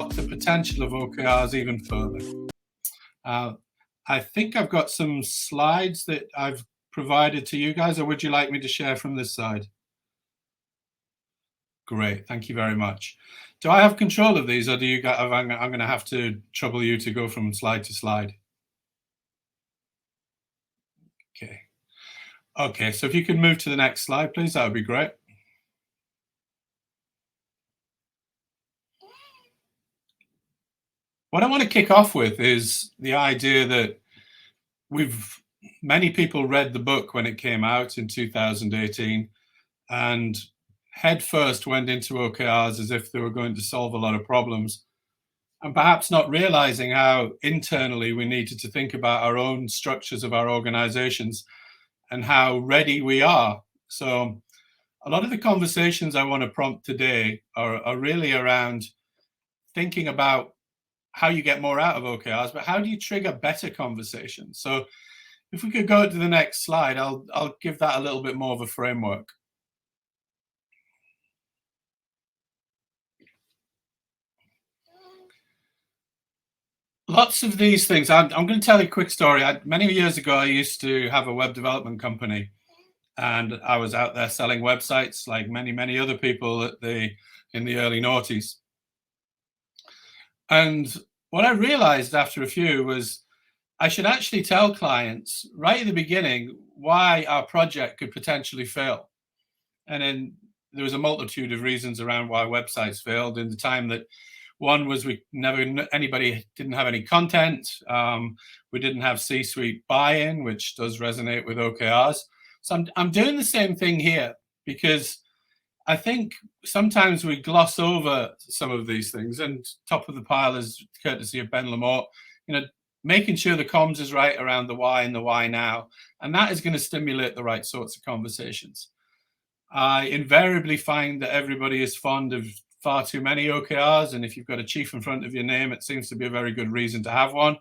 the potential of OKRs even further. I think I've got some slides that I've provided to you guys, or would you like me to share from this side? Great, thank you very much. Do I have control of these, or do you guys, I'm going to have to trouble you to go from slide to slide? Okay. Okay, so if you could move to the next slide, please, that would be great. What I want to kick off with is the idea that many people read the book when it came out in 2018 and head first went into OKRs as if they were going to solve a lot of problems, and perhaps not realizing how internally we needed to think about our own structures of our organizations and how ready we are. So a lot of the conversations I want to prompt today are really around thinking about how you get more out of OKRs, but how do you trigger better conversations? So if we could go to the next slide, I'll give that a little bit more of a framework. Lots of these things. I'm going to tell you a quick story. Many years ago, I used to have a web development company, and I was out there selling websites like many other people in the early noughties. And what I realized after a few was I should actually tell clients right at the beginning why our project could potentially fail. And then there was a multitude of reasons around why websites failed in the time that one was anybody didn't have any content. We didn't have C-suite buy-in, which does resonate with OKRs. So I'm doing the same thing here because I think sometimes we gloss over some of these things, and top of the pile is courtesy of Ben Lamort, making sure the comms is right around the why and the why now. And that is going to stimulate the right sorts of conversations. I invariably find that everybody is fond of far too many OKRs. And if you've got a chief in front of your name, it seems to be a very good reason to have one.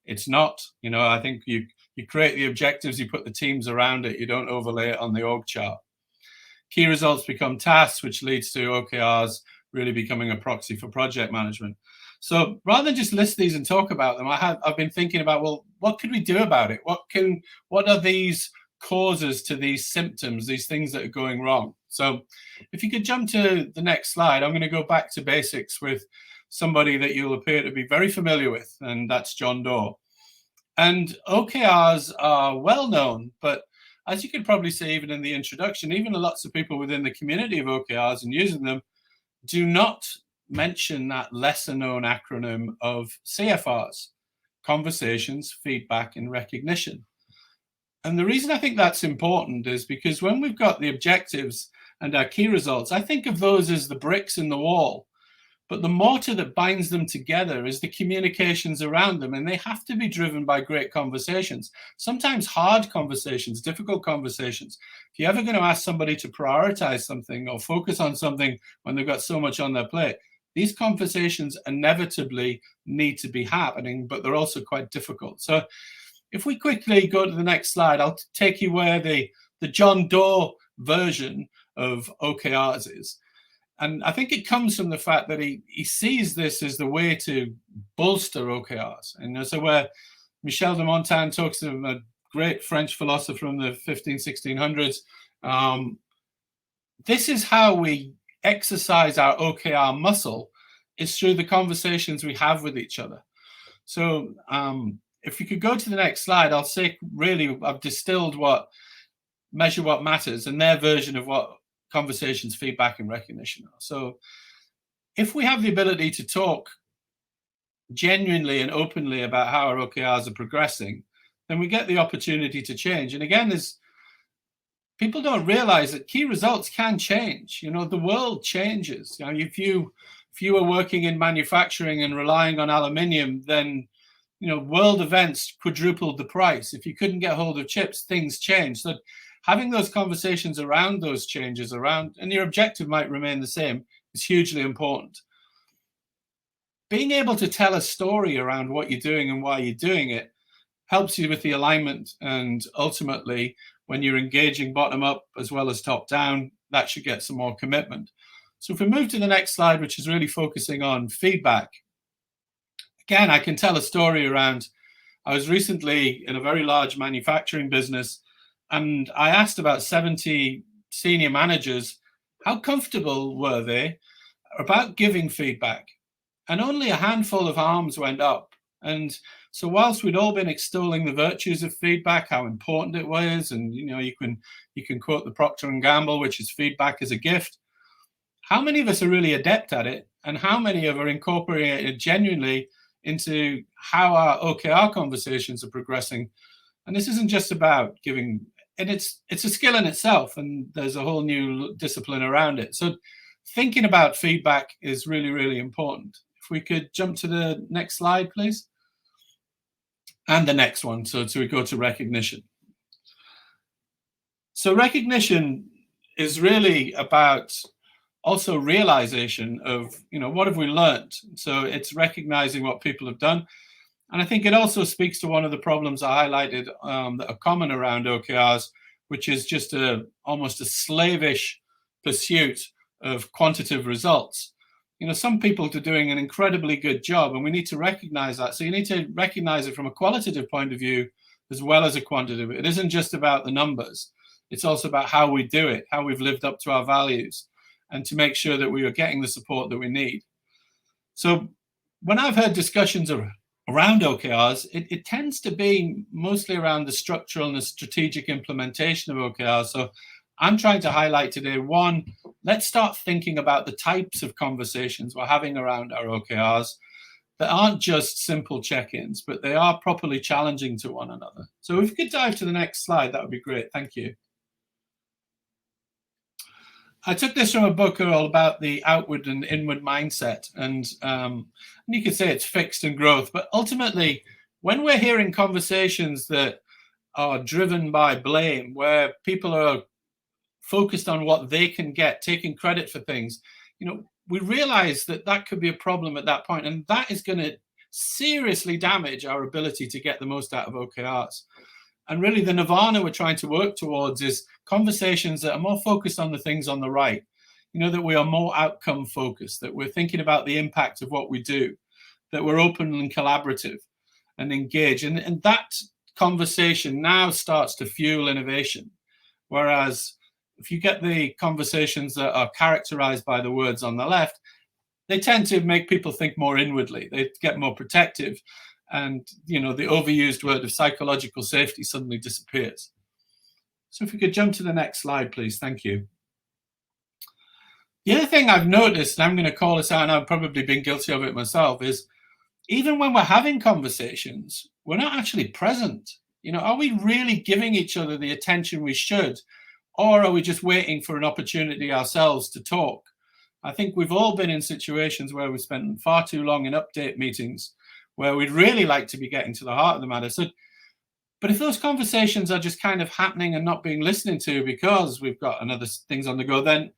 It's not. I think you create the objectives, you put the teams around it, you don't overlay it on the org chart. Key results become tasks, which leads to OKRs really becoming a proxy for project management. So rather than just list these and talk about them, I've been thinking about, well, what could we do about it? What are these causes to these symptoms, these things that are going wrong? So if you could jump to the next slide, I'm going to go back to basics with somebody that you'll appear to be very familiar with, and that's John Doerr. And OKRs are well known, but as you could probably see even in the introduction, even lots of people within the community of OKRs and using them do not mention that lesser known acronym of CFRs, conversations, feedback, and recognition. And the reason I think that's important is because when we've got the objectives and our key results, I think of those as the bricks in the wall. But the mortar that binds them together is the communications around them, and they have to be driven by great conversations, sometimes hard conversations, difficult conversations. If you're ever going to ask somebody to prioritize something or focus on something when they've got so much on their plate, these conversations inevitably need to be happening, but they're also quite difficult. So if we quickly go to the next slide, I'll take you where the John Doerr version of OKRs is. And I think it comes from the fact that he sees this as the way to bolster OKRs. And so where Michel de Montaigne talks of a great French philosopher from the 1600s, this is how we exercise our OKR muscle, is through the conversations we have with each other. So if you could go to the next slide, I'll say really I've distilled measure what matters and their version of what conversations, feedback, and recognition are. So if we have the ability to talk genuinely and openly about how our OKRs are progressing, then we get the opportunity to change. And again, people don't realize that key results can change. The world changes. If you are working in manufacturing and relying on aluminium, then world events quadrupled the price. If you couldn't get hold of chips, things changed. So having those conversations around those changes and your objective might remain the same, is hugely important. Being able to tell a story around what you're doing and why you're doing it helps you with the alignment. And ultimately, when you're engaging bottom up as well as top down, that should get some more commitment. So if we move to the next slide, which is really focusing on feedback, Again, I can tell a story around, I was recently in a very large manufacturing business, and I asked about 70 senior managers how comfortable were they about giving feedback. And only a handful of arms went up. And so whilst we'd all been extolling the virtues of feedback, how important it was, and you can quote the Procter and Gamble, which is feedback as a gift, how many of us are really adept at it, and how many of us are incorporating it genuinely into how our OKR conversations are progressing? And this isn't just about giving, and it's a skill in itself, and there's a whole new discipline around it. So thinking about feedback is really, really important. If we could jump to the next slide, please. And the next one, so we go to recognition. So recognition is really about also realization of, what have we learned? So it's recognizing what people have done. And I think it also speaks to one of the problems I highlighted that are common around OKRs, which is just almost a slavish pursuit of quantitative results. Some people are doing an incredibly good job, and we need to recognize that. So you need to recognize it from a qualitative point of view as well as a quantitative. It isn't just about the numbers. It's also about how we do it, how we've lived up to our values, and to make sure that we are getting the support that we need. So when I've heard discussions around OKRs, it tends to be mostly around the structural and the strategic implementation of OKRs. So I'm trying to highlight today, one, let's start thinking about the types of conversations we're having around our OKRs that aren't just simple check-ins, but they are properly challenging to one another. So if we could dive to the next slide, that would be great. Thank you. I took this from a book all about the outward and inward mindset. And you could say it's fixed and growth. But ultimately, when we're hearing conversations that are driven by blame, where people are focused on what they can get, taking credit for things, we realize that could be a problem at that point, and that is going to seriously damage our ability to get the most out of OKRs. And really the nirvana we're trying to work towards is conversations that are more focused on the things on the right, that we are more outcome focused, that we're thinking about the impact of what we do, that we're open and collaborative and engaged. And that conversation now starts to fuel innovation. Whereas if you get the conversations that are characterized by the words on the left, they tend to make people think more inwardly. They get more protective. And, the overused word of psychological safety suddenly disappears. So if we could jump to the next slide, please. Thank you. The other thing I've noticed, and I'm going to call this out, and I've probably been guilty of it myself, is even when we're having conversations, we're not actually present. Are we really giving each other the attention we should? Or are we just waiting for an opportunity ourselves to talk? I think we've all been in situations where we spent far too long in update meetings, where we'd really like to be getting to the heart of the matter. So, but if those conversations are just kind of happening and not being listened to because we've got other things on the go, then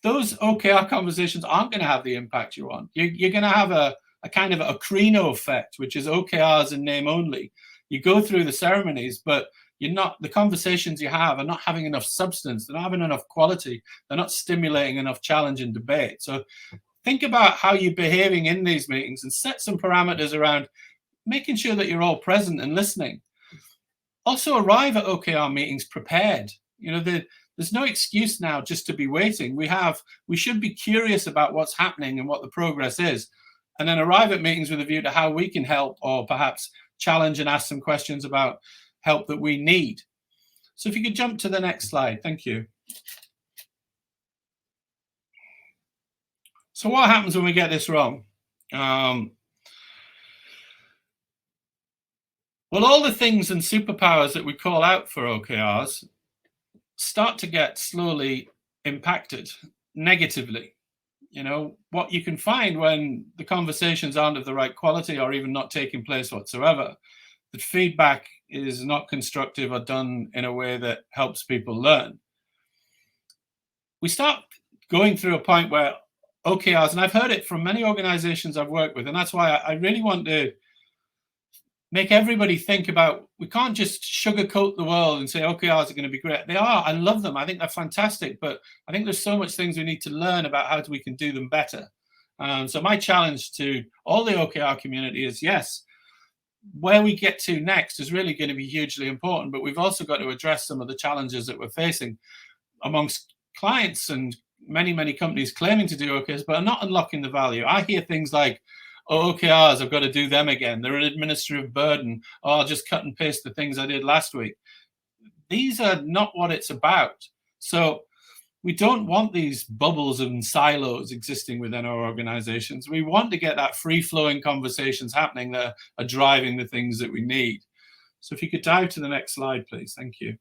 those OKR conversations aren't going to have the impact you want. You're going to have a kind of a Crino effect, which is OKRs in name only. You go through the ceremonies, but the conversations you have are not having enough substance. They're not having enough quality. They're not stimulating enough challenge and debate. So think about how you're behaving in these meetings and set some parameters around making sure that you're all present and listening. Also arrive at OKR meetings prepared. There's no excuse now just to be waiting. We should be curious about what's happening and what the progress is, and then arrive at meetings with a view to how we can help, or perhaps challenge and ask some questions about help that we need. So if you could jump to the next slide. Thank you. So what happens when we get this wrong? Well, all the things and superpowers that we call out for OKRs start to get slowly impacted negatively. What you can find when the conversations aren't of the right quality or even not taking place whatsoever, that feedback is not constructive or done in a way that helps people learn. We start going through a point where OKRs, and I've heard it from many organizations I've worked with, and that's why I really want to make everybody think about, we can't just sugarcoat the world and say OKRs are going to be great. They are. I love them. I think they're fantastic, but I think there's so much things we need to learn about how we can do them better. So my challenge to all the OKR community is, yes, where we get to next is really going to be hugely important, but we've also got to address some of the challenges that we're facing amongst clients and many companies claiming to do OKRs, but are not unlocking the value. I hear things like, oh, OKRs, I've got to do them again. They're an administrative burden. Oh, I'll just cut and paste the things I did last week. These are not what it's about. So we don't want these bubbles and silos existing within our organizations. We want to get that free-flowing conversations happening that are driving the things that we need. So if you could dive to the next slide, please. Thank you.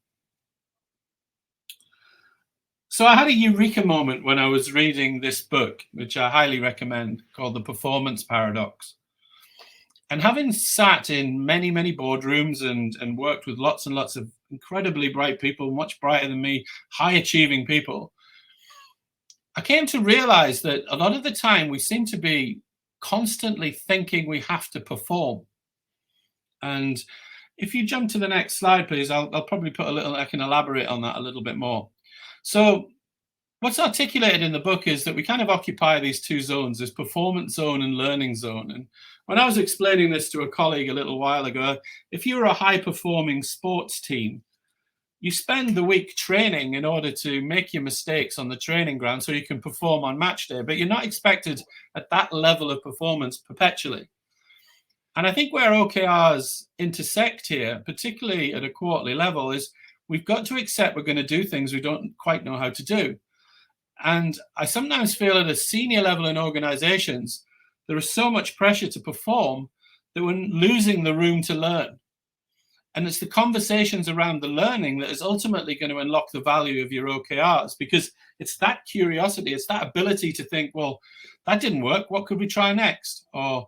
So I had a eureka moment when I was reading this book, which I highly recommend, called The Performance Paradox. And having sat in many boardrooms and worked with lots and lots of incredibly bright people, much brighter than me, high achieving people, I came to realize that a lot of the time we seem to be constantly thinking we have to perform. And if you jump to the next slide, please, I'll probably put I can elaborate on that a little bit more. So what's articulated in the book is that we kind of occupy these two zones, this performance zone and learning zone. And when I was explaining this to a colleague a little while ago, if you're a high-performing sports team, you spend the week training in order to make your mistakes on the training ground so you can perform on match day, but you're not expected at that level of performance perpetually. And I think where OKRs intersect here, particularly at a quarterly level, is we've got to accept we're going to do things we don't quite know how to do. And I sometimes feel at a senior level in organizations, there is so much pressure to perform that we're losing the room to learn. And it's the conversations around the learning that is ultimately going to unlock the value of your OKRs, because it's that curiosity, it's that ability to think, well, that didn't work. What could we try next? Or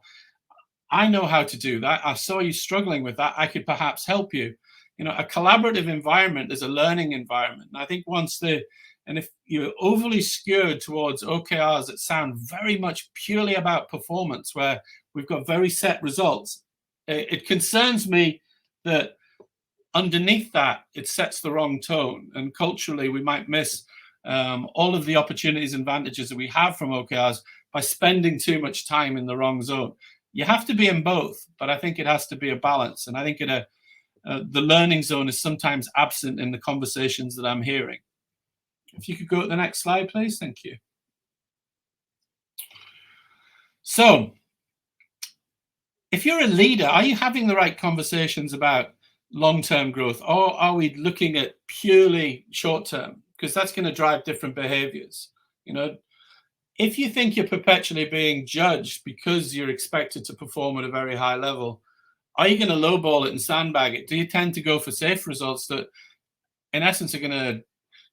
I know how to do that. I saw you struggling with that. I could perhaps help you. You know, a collaborative environment is a learning environment. And I think if you're overly skewed towards OKRs that sound very much purely about performance, where we've got very set results, it concerns me that underneath that, it sets the wrong tone. And culturally, we might miss all of the opportunities and advantages that we have from OKRs by spending too much time in the wrong zone. You have to be in both, but I think it has to be a balance. And I think the learning zone is sometimes absent in the conversations that I'm hearing. If you could go to the next slide, please. Thank you. So if you're a leader, are you having the right conversations about long-term growth, or are we looking at purely short-term? Because that's going to drive different behaviors. You know, if you think you're perpetually being judged because you're expected to perform at a very high level, are you going to lowball it and sandbag it? Do you tend to go for safe results that, in essence, are going to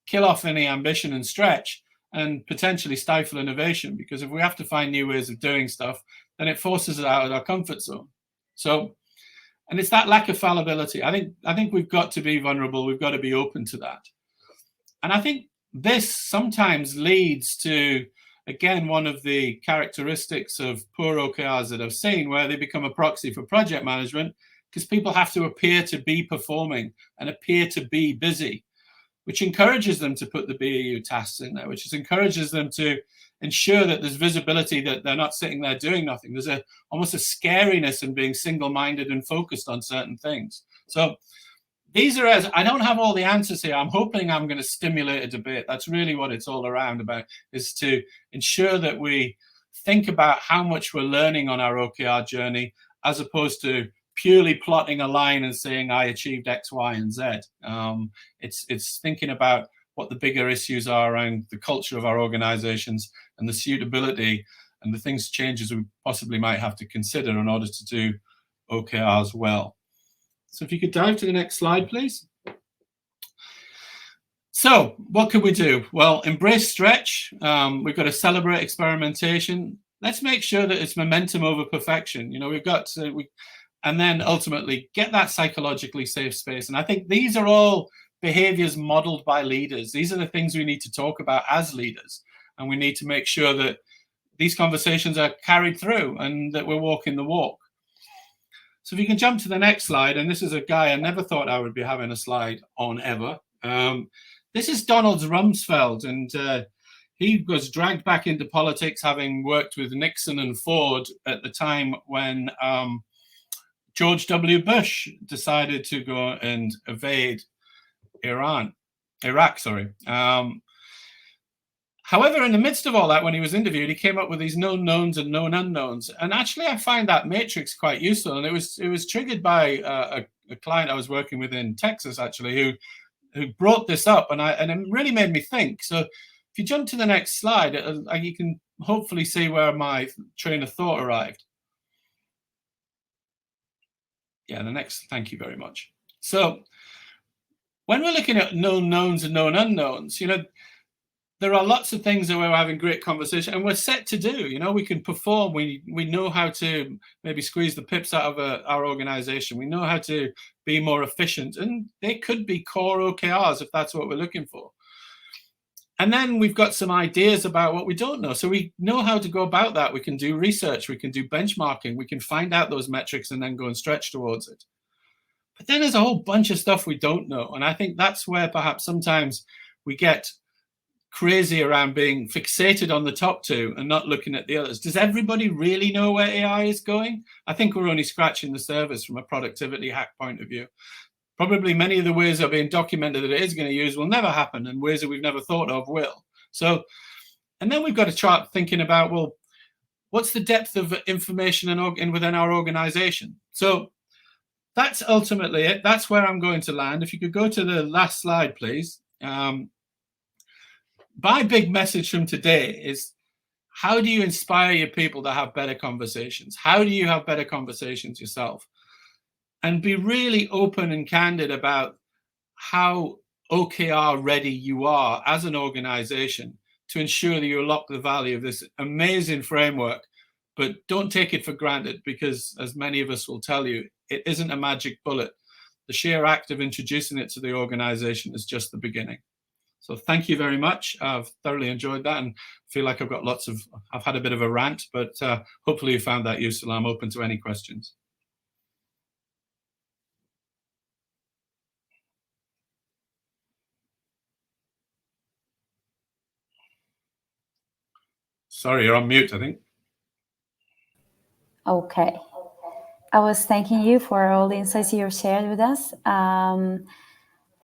kill off any ambition and stretch and potentially stifle innovation? Because if we have to find new ways of doing stuff, then it forces us out of our comfort zone. So, and it's that lack of fallibility. I think we've got to be vulnerable. We've got to be open to that. And I think this sometimes leads to, again, one of the characteristics of poor OKRs that I've seen, where they become a proxy for project management, because people have to appear to be performing and appear to be busy, which encourages them to put the BAU tasks in there, which encourages them to ensure that there's visibility, that they're not sitting there doing nothing. There's almost a scariness in being single-minded and focused on certain things. So I don't have all the answers here. I'm hoping I'm going to stimulate a debate. That's really what it's all around about, is to ensure that we think about how much we're learning on our OKR journey, as opposed to purely plotting a line and saying I achieved X, Y, and Z. It's thinking about what the bigger issues are around the culture of our organizations and the suitability and the changes we possibly might have to consider in order to do OKRs well. So if you could dive to the next slide, please. So what can we do? Well, embrace stretch. We've got to celebrate experimentation. Let's make sure that it's momentum over perfection. You know, we've got to, and then ultimately get that psychologically safe space. And I think these are all behaviors modeled by leaders. These are the things we need to talk about as leaders. And we need to make sure that these conversations are carried through and that we're walking the walk. So if you can jump to the next slide, and this is a guy I never thought I would be having a slide on ever. This is Donald Rumsfeld, and he was dragged back into politics, having worked with Nixon and Ford at the time when George W. Bush decided to go and invade Iraq. However, in the midst of all that, when he was interviewed, he came up with these known knowns and known unknowns. And actually, I find that matrix quite useful. And it was triggered by a client I was working with in Texas, actually, who brought this up, and it really made me think. So if you jump to the next slide, you can hopefully see where my train of thought arrived. Yeah, the next, thank you very much. So when we're looking at known knowns and known unknowns, there are lots of things that we're having great conversation and we're set to do. We can perform. We know how to maybe squeeze the pips out of our organization. We know how to be more efficient, and they could be core OKRs if that's what we're looking for. And then we've got some ideas about what we don't know. So we know how to go about that. We can do research. We can do benchmarking. We can find out those metrics and then go and stretch towards it. But then there's a whole bunch of stuff we don't know. And I think that's where perhaps sometimes we get crazy around being fixated on the top two and not looking at the others. Does everybody really know where AI is going? I think we're only scratching the surface from a productivity hack point of view. Probably many of the ways that are being documented that it is going to use will never happen, and ways that we've never thought of will. So, and then we've got to start thinking about, well, what's the depth of information within our organization? So that's ultimately it. That's where I'm going to land. If you could go to the last slide, please. My big message from today is, how do you inspire your people to have better conversations? How do you have better conversations yourself? And be really open and candid about how OKR ready you are as an organization to ensure that you unlock the value of this amazing framework. But don't take it for granted, because as many of us will tell you, it isn't a magic bullet. The sheer act of introducing it to the organization is just the beginning. So thank you very much. I've thoroughly enjoyed that and feel like I've had a bit of a rant, but hopefully you found that useful. I'm open to any questions. Sorry, you're on mute, I think. Okay. I was thanking you for all the insights you shared with us.